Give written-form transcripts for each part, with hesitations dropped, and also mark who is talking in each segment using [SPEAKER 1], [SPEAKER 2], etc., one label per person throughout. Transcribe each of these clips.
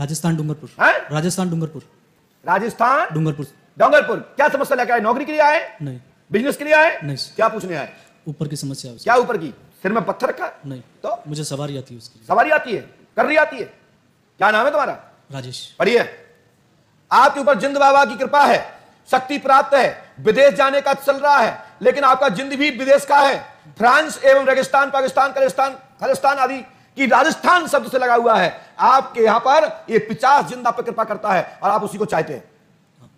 [SPEAKER 1] राजस्थान डूंगरपुर। राजस्थान डूंगरपुर।
[SPEAKER 2] राजस्थान
[SPEAKER 1] डूंगरपुर।
[SPEAKER 2] डूंगरपुर। क्या समस्या लेकर आए? नौकरी के लिए आए?
[SPEAKER 1] नहीं।
[SPEAKER 2] बिजनेस के लिए आए?
[SPEAKER 1] नहीं।
[SPEAKER 2] क्या पूछने आए?
[SPEAKER 1] ऊपर की समस्या है।
[SPEAKER 2] क्या ऊपर की? सिर में पत्थर रखा?
[SPEAKER 1] नहीं।
[SPEAKER 2] तो
[SPEAKER 1] मुझे सवारी आती है उसकी।
[SPEAKER 2] सवारी आती है? करनी आती है? क्या नाम है तुम्हारा?
[SPEAKER 1] राजेश।
[SPEAKER 2] पढ़िए। आपके ऊपर जिंद बाबा की कृपा है, शक्ति प्राप्त है, विदेश जाने का चल रहा है, लेकिन आपका जिंद भी विदेश का है। फ्रांस एवं रेगिस्तान, पाकिस्तान, खालिस्तान आदि की राजस्थान शब्द से लगा हुआ है। आपके यहां पर ये 50 जिंद आप पे कृपा करता है और आप उसी को चाहते हैं।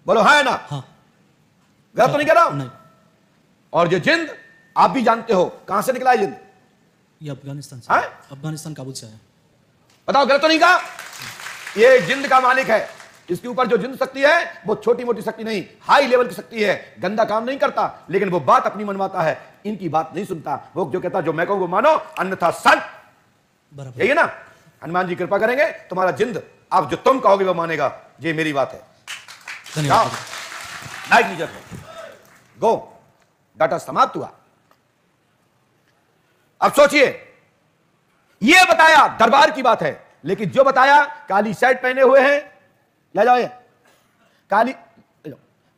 [SPEAKER 2] बोलो हाँ है ना?
[SPEAKER 1] हाँ।
[SPEAKER 2] गलत तो नहीं कह रहा हूं?
[SPEAKER 1] नहीं। और
[SPEAKER 2] ये जिंद आप भी जानते हो कहां से निकला है जिंद?
[SPEAKER 1] ये अफगानिस्तान से। अफगानिस्तान काबुल से है।
[SPEAKER 2] बताओ गलत तो नहीं कहा? ये जिंद का मालिक है। इसके ऊपर जो जिंद शक्ति है वो छोटी मोटी शक्ति नहीं, हाई लेवल की शक्ति है। गंदा काम नहीं करता, लेकिन वो बात अपनी मनवाता है, इनकी बात नहीं सुनता। वो जो कहता जो मैं कहूं वो मानो, अन्यथा संत। यही है ना? हनुमान जी कृपा करेंगे, तुम्हारा जिंद आप जो तुम कहोगे वो मानेगा। ये मेरी बात है।
[SPEAKER 1] धन्यवाद।
[SPEAKER 2] लाइक लीजिए। गो। डाटा समाप्त हुआ। अब सोचिए, यह बताया दरबार की बात है, लेकिन जो बताया काली शर्ट पहने हुए हैं, ले जाओ ये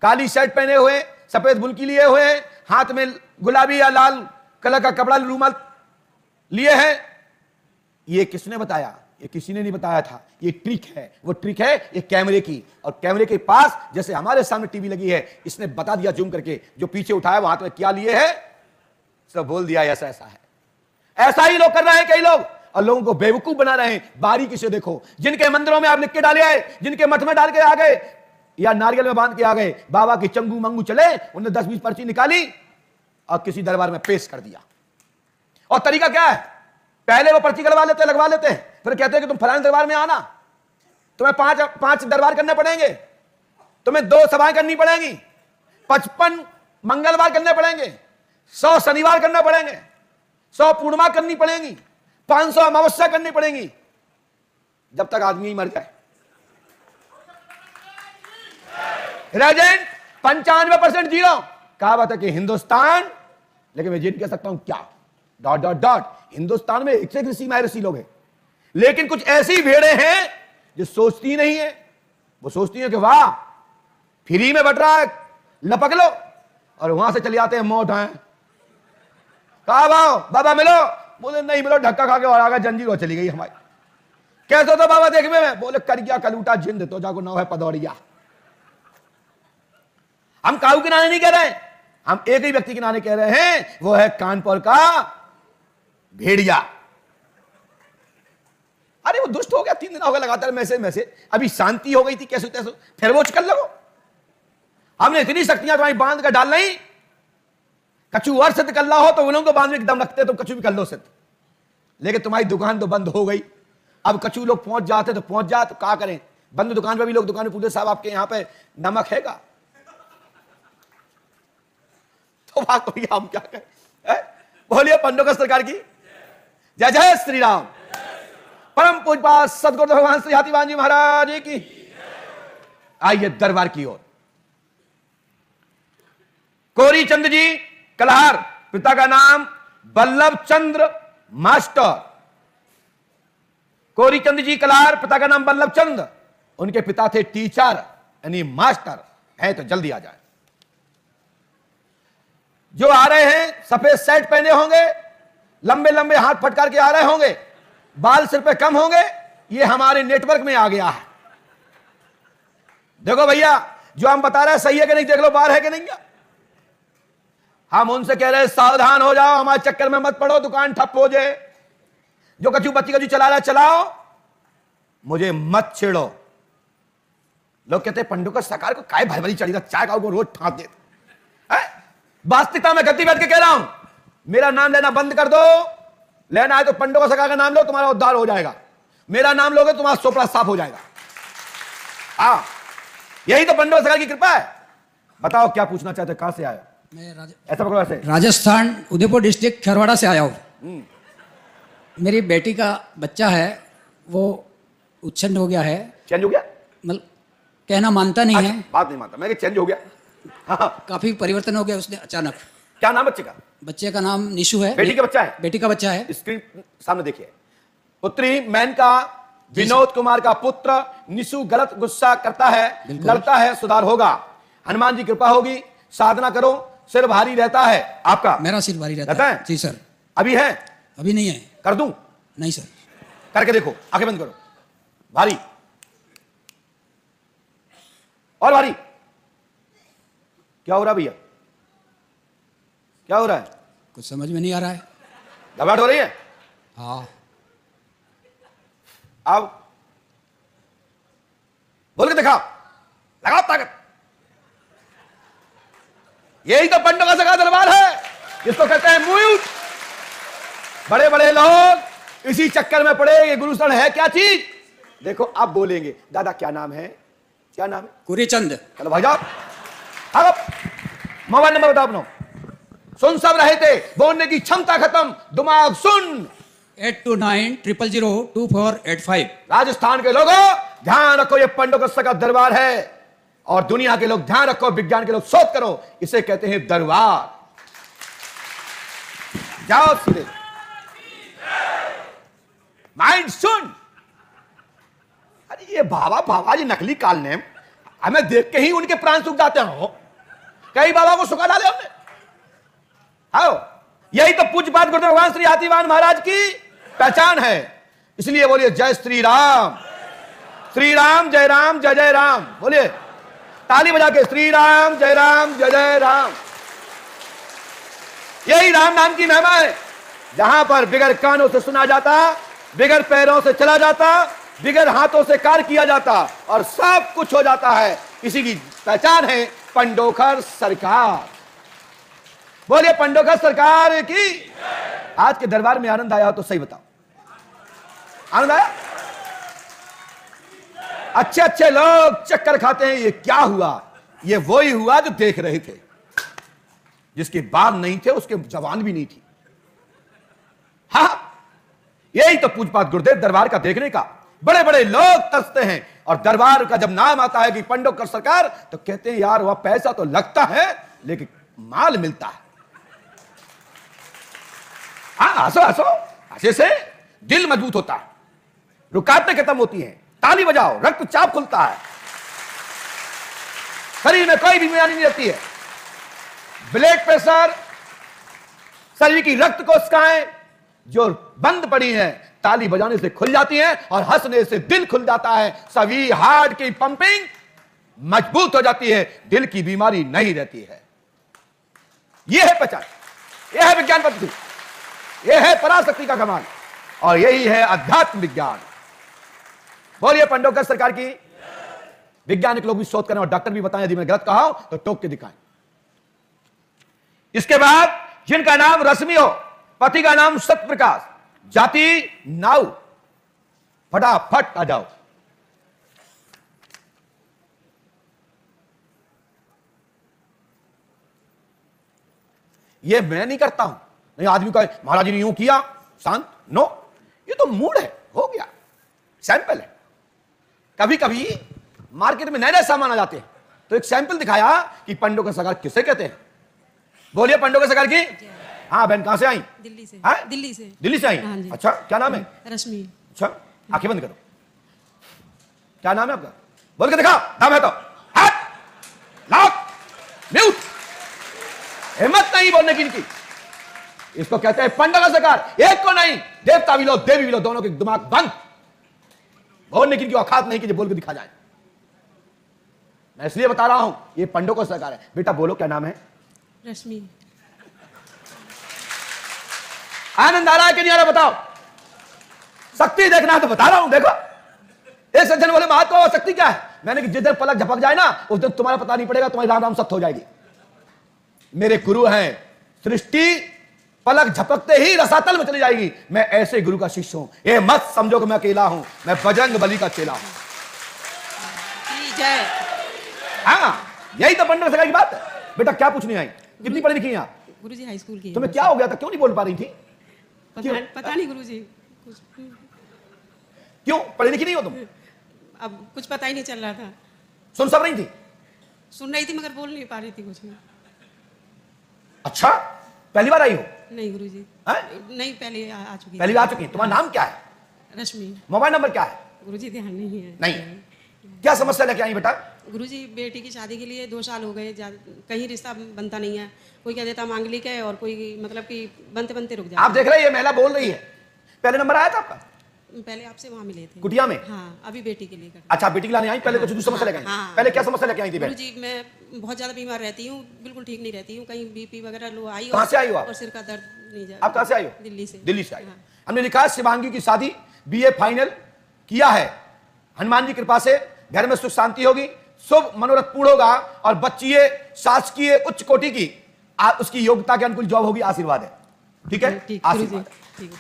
[SPEAKER 2] काली शर्ट पहने हुए, सफेद बुल्की लिए हुए, हाथ में गुलाबी या लाल कलर का कपड़ा रूमाल लिए हैं। ये किसने बताया? ये किसी ने नहीं बताया था। ये ट्रिक है। वो ट्रिक है ये कैमरे की, और कैमरे के पास जैसे हमारे सामने टीवी लगी है, इसने बता दिया जूम करके, जो पीछे उठाया वो हाथ में क्या लिए है सब बोल दिया ऐसा ऐसा है। ऐसा ही लोग कर रहे हैं कई लोग, और लोगों को बेवकूफ बना रहे हैं। बारीकी से देखो, जिनके मंदिरों में आप लिख के डाले आए, जिनके मठ में डाल के आ गए या नारियल में बांध के आ गए, बाबा की चंगू मंगू चले, उन्हें 10-20 पर्ची निकाली और किसी दरबार में पेश कर दिया। और तरीका क्या है? पहले वो पर्ची लगवा लेते हैं, फिर कहते हैं कि तुम फलाने दरबार में आना, तुम्हें पांच दरबार करने पड़ेंगे, तुम्हें 2 सभाएं करनी पड़ेंगी, 55 मंगलवार करने पड़ेंगे, 100 शनिवार करने पड़ेंगे, 100 पूर्णिमा करनी पड़ेंगी, 500 अमावस्या करनी पड़ेंगी, जब तक आदमी ही मर जाए। Regent 95% zero. कहा बात है कि हिंदुस्तान, लेकिन मैं ये कह सकता हूं क्या डॉट डॉट डॉट, हिंदुस्तान में एक से एक ऋषि महर्षि लोग हैं, लेकिन कुछ ऐसी भेड़े हैं जो सोचती नहीं है। वो सोचती है कि वाह फ्री में बट रहा है, लपक लो, और वहां से चले जाते हैं मौत है। कहा बाबा मिलो, बोले नहीं मिलो, धक्का खा के और आगे जंजीर हो चली गई हमारी। कैसे तो बाबा देखने में? बोले कर गया कलूटा जिंद तो जाको नाव है पदौड़िया। हम काऊ के नाने नहीं कह रहे, हम एक ही व्यक्ति के नाने कह रहे हैं, वो है कानपुर का भेड़िया। अरे वो दुष्ट हो गया, 3 दिन हो गए लगातार मैसेज। अभी शांति हो गई थी कैसे तैसे, फिर वो कर लगो। हमने इतनी शक्तियां तुम्हारी बांध कर डाल नहीं। कछु और सिद्ध कर ला हो तो उन लोगों को बांध में एकदम रखते तो कछु भी कर लो सिद्ध, लेकिन तुम्हारी दुकान तो बंद हो गई। अब कछु लोग पहुंच जाते तो पहुंच जाते, तो क्या करें? बंद दुकान पे भी लोग दुकान पे पूछते साहब आपके यहां पे नमक है का? तो बात कोई हम क्या करें? बोलिए पंडों सरकार की जय जय श्री राम। परम पूज्य सदगुरु भगवान श्री हाथीवान जी महाराज की। आइए दरबार की ओर। कोरी चंद जी कलहार, पिता का नाम बल्लभ चंद्र मास्टर। कोरी चंद जी कलहार, पिता का नाम बल्लभ चंद, उनके पिता थे टीचर यानी मास्टर। है तो जल्दी आ जाए। जो आ रहे हैं सफेद शर्ट पहने होंगे, लंबे लंबे हाथ फटकार के आ रहे होंगे, बाल सिर पे कम होंगे, ये हमारे नेटवर्क में आ गया है। देखो भैया, जो हम बता रहे हैं सही है कि नहीं, देख लो बाहर है कि नहीं। हम उनसे कह रहे हैं सावधान हो जाओ, हमारे चक्कर में मत पड़ो, दुकान ठप हो जाए। जो कचू बच्ची कचू चला रहा चलाओ, मुझे मत छेड़ो। लोग कहते हैं पंडू का सरकार को काय भरभरी चढ़ी था, चाय का रोज ठाक देते। वास्तविकता में गति बैठ के कह रहा हूं, मेरा नाम लेना बंद कर दो। लेना है तो पंडो का सरकार का नाम लो, तुम्हारा उद्धार हो जाएगा। मेरा नाम लोगे तुम्हारा सोपड़ा साफ हो जाएगा। यही तो पंडो सरकार की कृपा है। बताओ क्या पूछना चाहते, कहां से आए?
[SPEAKER 1] मैं
[SPEAKER 2] ऐसा पकड़ो ऐसे।
[SPEAKER 1] राजस्थान उदयपुर डिस्ट्रिक्ट खरवाड़ा से आया हूँ। मेरी बेटी का बच्चा है, वो उच्छिन्न हो गया है।
[SPEAKER 2] चेंज हो गया?
[SPEAKER 1] मतलब कहना मानता नहीं है।
[SPEAKER 2] बात नहीं मानता, मैं चेंज हो गया। हाँ।
[SPEAKER 1] काफी परिवर्तन हो गया उसने अचानक।
[SPEAKER 2] क्या नाम बच्चे का?
[SPEAKER 1] बच्चे का नाम निशु है।
[SPEAKER 2] बेटी का बच्चा है?
[SPEAKER 1] बेटी का बच्चा है।
[SPEAKER 2] स्क्रीन सामने देखिए। पुत्री मैनका विनोद कुमार का पुत्र निशु गलत गुस्सा करता है,
[SPEAKER 1] बिल्कुल।
[SPEAKER 2] लड़ता है, सुधार होगा। हनुमान जी कृपा होगी, साधना करो, सिर भारी रहता है आपका।
[SPEAKER 1] मेरा सिर भारी रहता
[SPEAKER 2] रहता
[SPEAKER 1] है
[SPEAKER 2] है?
[SPEAKER 1] जी सर।
[SPEAKER 2] अभी है?
[SPEAKER 1] अभी नहीं है।
[SPEAKER 2] कर दूं?
[SPEAKER 1] नहीं सर।
[SPEAKER 2] करके देखो, आंखें बंद करो। भारी और भारी। क्या हो रहा है भैया? क्या हो रहा है?
[SPEAKER 1] कुछ समझ में नहीं आ रहा है।
[SPEAKER 2] घबराहट हो रही है?
[SPEAKER 1] हाँ।
[SPEAKER 2] अब बोल के दिखाओ, लगाओ ताकत। यही तो पंडों का सगा दरबार है, जिसको कहते हैं म्यूट। बड़े बड़े लोग इसी चक्कर में पड़े, ये गुरुशरण है क्या चीज। देखो अब बोलेंगे, दादा क्या नाम है? क्या नाम है?
[SPEAKER 1] कुरीचंद।
[SPEAKER 2] चलो भाई साहब, अब मोबाइल नंबर बताओ अपना। सुन सब रहे थे, बोलने की क्षमता खत्म, दिमाग सुन।
[SPEAKER 1] 8290002485।
[SPEAKER 2] राजस्थान के लोगों ध्यान रखो, ये पंडों का सगा दरबार है। और दुनिया के लोग ध्यान रखो, विज्ञान के लोग शोध करो, इसे कहते हैं दरबार। जाओ सीधे, माइंड सुन। अरे ये बाबा बाबा जी नकली काल नेम, हमें देख के ही उनके प्राण सूख जाते हो। कई बाबा को सुखा डाले हमने। आओ, यही तो पूज्य बात गुरुदेव भगवान श्री हाथीवान महाराज की पहचान है। इसलिए बोलिए जय श्री राम, श्री राम जय राम, जय जय राम। बोलिए ताली बजा के, श्री राम जय राम, जय जय राम। यही राम नाम की महिमा है, जहां पर बिगर कानों से सुना जाता, बिगर पैरों से चला जाता, बिगर हाथों से कार्य किया जाता और सब कुछ हो जाता है। इसी की पहचान है पंडोखर सरकार। बोलिए पंडोखर सरकार की। आज के दरबार में आनंद आया हो तो सही बताओ, आनंद आया? अच्छे अच्छे लोग चक्कर खाते हैं, ये क्या हुआ? ये वही हुआ जो देख रहे थे, जिसके बाल नहीं थे उसके जवान भी नहीं थी। हाँ, यही तो पूजपात गुरुदेव दरबार का देखने का। बड़े बड़े लोग तरसते हैं, और दरबार का जब नाम आता है कि पंडोकर सरकार, तो कहते हैं यार वह पैसा तो लगता है लेकिन माल मिलता है। हाँ, हंसो हंसो, हंसे से दिल मजबूत होता है, रुकावटें खत्म होती हैं। ताली बजाओ, रक्तचाप खुलता है, शरीर में कोई भी बीमारी नहीं रहती है। ब्लड प्रेशर, शरीर की रक्त कोशिकाएं जो बंद पड़ी हैं, ताली बजाने से खुल जाती हैं और हंसने से दिल खुल जाता है। सभी हार्ट की पंपिंग मजबूत हो जाती है, दिल की बीमारी नहीं रहती है। यह है पहचान, यह है विज्ञान पद्धति, यह है पराशक्ति का कमाल, और यही है अध्यात्म विज्ञान। बोलिए पंडोकर सरकार की। वैज्ञानिक लोग भी शोध करें और डॉक्टर भी बताएं, यदि मैं गलत कहा हूं तो टोक के दिखाएं। इसके बाद जिनका नाम रश्मि हो, पति का नाम सत्यप्रकाश, जाति नाउ, फटाफट आ जाओ। ये मैं नहीं करता हूं, नहीं आदमी का महाराज ने यूं किया शांत, नो, ये तो मूड है, हो गया, सैंपल है। कभी कभी मार्केट में नए नए सामान आ जाते हैं, तो एक सैंपल दिखाया कि पंडोकर सरकार किसे कहते हैं। बोलिए पंडोकर सरकार की। हाँ बहन, कहां से आई?
[SPEAKER 3] दिल्ली से।
[SPEAKER 2] हाँ?
[SPEAKER 3] दिल्ली से।
[SPEAKER 2] दिल्ली से आई?
[SPEAKER 3] हाँ जी।
[SPEAKER 2] अच्छा, क्या नाम है?
[SPEAKER 3] रश्मि।
[SPEAKER 2] अच्छा, आंखें बंद करो। क्या नाम है आपका? बोल के दिखा, नाम है तो हाथ लॉक म्यूट। हिम्मत नहीं बोलने की इनकी। इसको कहते हैं पंडोकर सरकार। एक को नहीं, देवता भी लो देवी भी लो, दोनों के दिमाग बंद। बोलने की इनकी औकात नहीं कि बोल के दिखा जाए। मैं इसलिए बता रहा हूं, ये पंडोकर सरकार है। बेटा बोलो क्या नाम है?
[SPEAKER 3] रश्मि।
[SPEAKER 2] आनंद आ रहा है कि नहीं आ रहा बताओ? शक्ति देखना है तो बता रहा हूं, देखो। एक सज्जन बोले महात्मा शक्ति क्या है? मैंने कि जिस दिन पलक झपक जाए ना, उस दिन तुम्हारा पता नहीं पड़ेगा, तुम्हारी राम राम सत्य हो जाएगी। मेरे गुरु हैं, सृष्टि पलक झपकते ही रसातल में चली जाएगी। मैं ऐसे गुरु का शिष्य हूं, ये मत समझो कि मैं अकेला हूं, मैं बजरंग बली का चेला हूं।
[SPEAKER 3] जय।
[SPEAKER 2] हाँ, यही तो पंडोकर सरकार की बात है। बेटा क्या पूछने आई? कितनी पढ़ी लिखी हैं आप?
[SPEAKER 3] गुरुजी हाई स्कूल की।
[SPEAKER 2] तुम्हें क्या हो गया था, क्यों नहीं बोल पा रही थी?
[SPEAKER 3] पता नहीं गुरुजी, कुछ
[SPEAKER 2] क्यों पढ़ी लिखी नहीं हो तुम?
[SPEAKER 3] अब कुछ पता ही नहीं चल रहा था।
[SPEAKER 2] सुन सब रही थी?
[SPEAKER 3] सुन रही थी मगर बोल नहीं पा रही थी कुछ।
[SPEAKER 2] अच्छा, पहली बार आई हो?
[SPEAKER 3] नहीं गुरुजी।
[SPEAKER 2] हैं?
[SPEAKER 3] नहीं, पहले आ चुकी।
[SPEAKER 2] पहली बार आ चुकी हैं। तुम्हारा नाम क्या है?
[SPEAKER 3] रश्मि।
[SPEAKER 2] मोबाइल नंबर क्या है?
[SPEAKER 3] गुरुजी ध्यान नहीं है।
[SPEAKER 2] नहीं, क्या समस्या लेके आई बेटा?
[SPEAKER 3] गुरुजी बेटी की शादी के लिए 2 साल हो गए, कहीं रिश्ता बनता नहीं है। कोई कह देता मांगलिक है और कोई मतलब कि बनते बनते रुक जाता।
[SPEAKER 2] आप देख रहे हैं ये महिला बोल रही है। पहले नंबर आया था आपका?
[SPEAKER 3] पहले आपसे वहाँ मिले थे
[SPEAKER 2] कुटिया में।
[SPEAKER 3] हाँ, अभी बेटी के लिए करते।
[SPEAKER 2] अच्छा, बेटी लाने आई, पहले कुछ दूसरी समस्या लेके आई।
[SPEAKER 3] हाँ।
[SPEAKER 2] पहले क्या समस्या लेके आई थी?
[SPEAKER 3] गुरुजी मैं बहुत ज्यादा बीमार रहती हूँ, बिल्कुल ठीक नहीं रहती हूँ, कहीं बीपी वगैरह लो आई।
[SPEAKER 2] कहाँ से आई हो आप?
[SPEAKER 3] और सिर का दर्द नहीं जा।
[SPEAKER 2] आप कहाँ से आई हो?
[SPEAKER 3] दिल्ली से।
[SPEAKER 2] दिल्ली से आई।
[SPEAKER 3] हाँ।
[SPEAKER 2] हमने लिखा है शिवांगी की शादी बीए फाइनल किया है, हनुमान जी की कृपा से घर में सुख शांति होगी, शुभ मनोरथ पूर्ण होगा और बच्ची शासकीय उच्च कोटि की उसकी योग्यता के अनुकूल जॉब होगी। आशीर्वाद है, ठीक है?
[SPEAKER 3] ठीक,
[SPEAKER 2] आशीर्वाद।
[SPEAKER 3] ठीक है।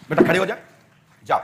[SPEAKER 2] बेटा खड़े हो जाए, जाओ।